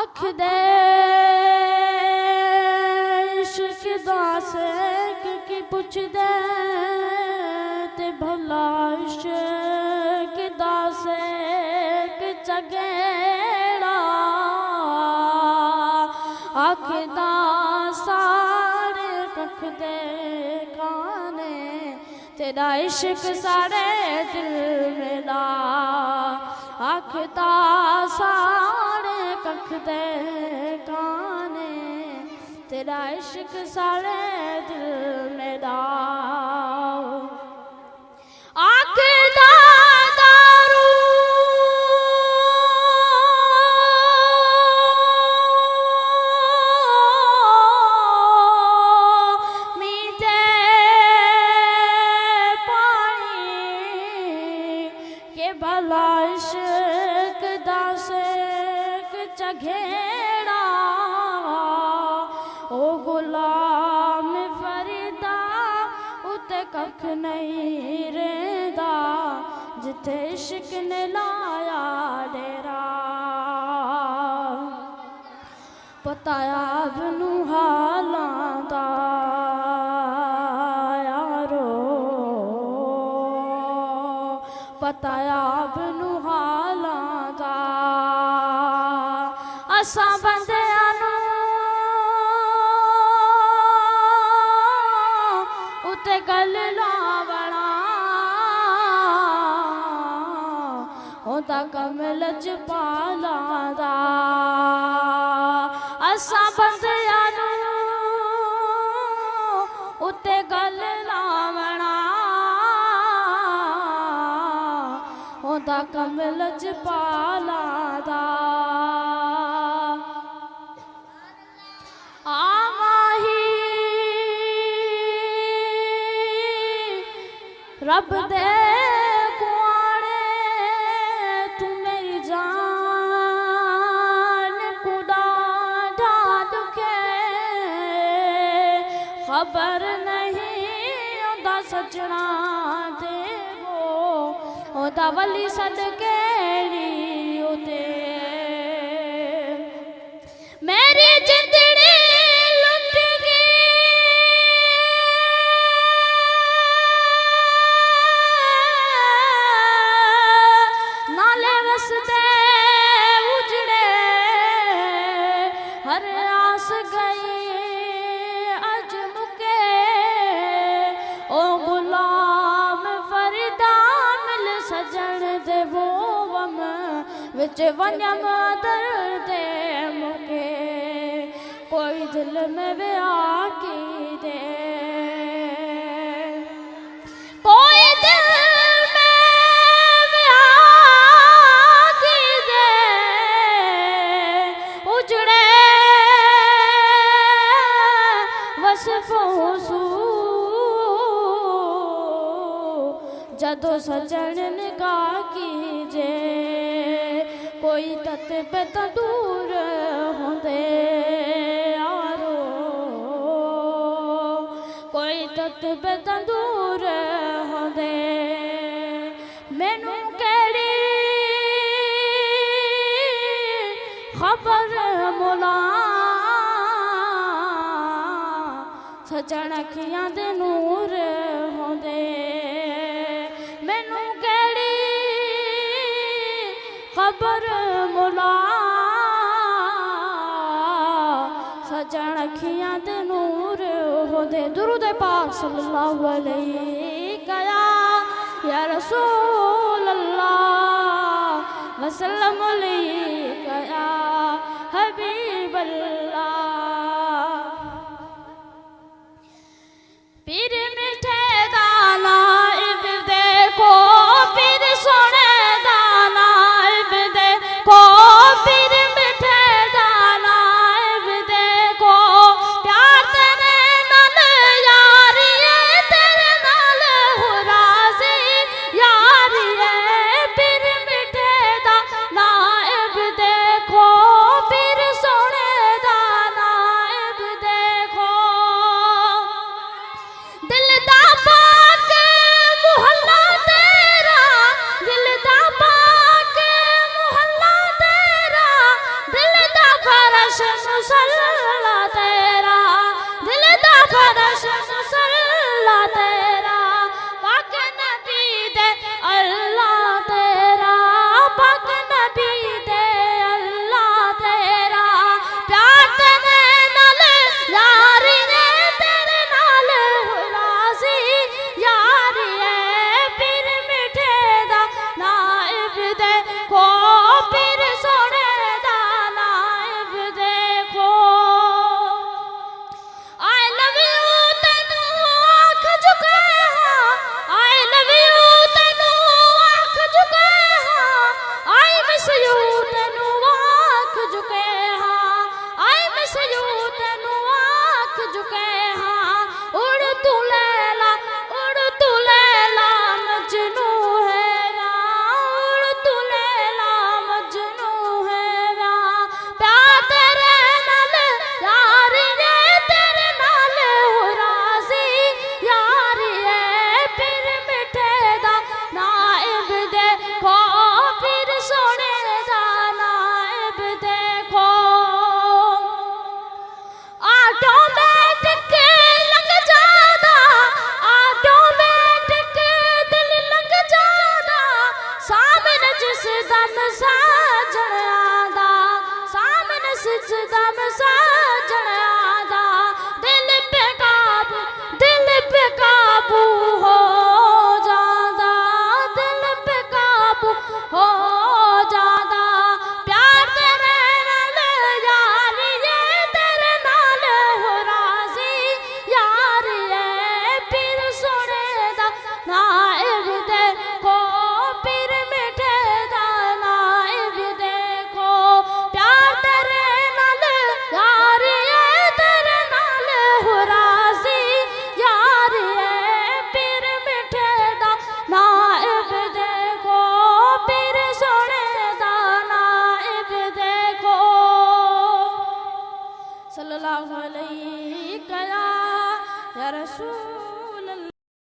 अख दे इश्क दा सेक की पुछ दे ते भला इश्क दा सेक चगेड़ा अख दा सारे कख दे काने तेरा इश्क सारे दिल मेरा अख दा सारे कख दे काने तेरा इश्क सारे दिल मेरा अख दा दारू मीठे पानी के भला इश्क दा सेक चघेड़ा ओ गुलाम फरीदा उते कख नहीं रेंदा जिथे इश्क ने लाया डेरा पताया बनू हालां दा यारो पताया बनू हालां दा असां बंदियां नूं उते गल लावणा ओदा कमल च पाला दा असां बंदियां नूं उते गल लावणा ओदा कमल च पाला दा रब दे कुआने तू मेरी जान कुड़ा ढाल के खबर नहीं ओदा सजना देवो ओदा वली सदके ओदे मेरी जिंदड़ी हर आस गई अज मुके ओ गुलाम फरीदा मिल सजन दे वो वम विच वन्यम दर्द मुके कोई दिल में व्या की दे कोई दिल जदों सजन निगाह कीजे कोई तत पे तो दूर होंदे यारो कोई तत पे तो दूर होंदे मैनू केड़ी खबर मुला सजन अखियां दे नूर होंदे मैनू केड़ी खबर मुला सजन अखियां दे नूर होंदे दुरूद पाक सल्लल्लाहु अलैहि या रसूल अल्लाह वसल्लम अलैहि या हबीब अल्लाह।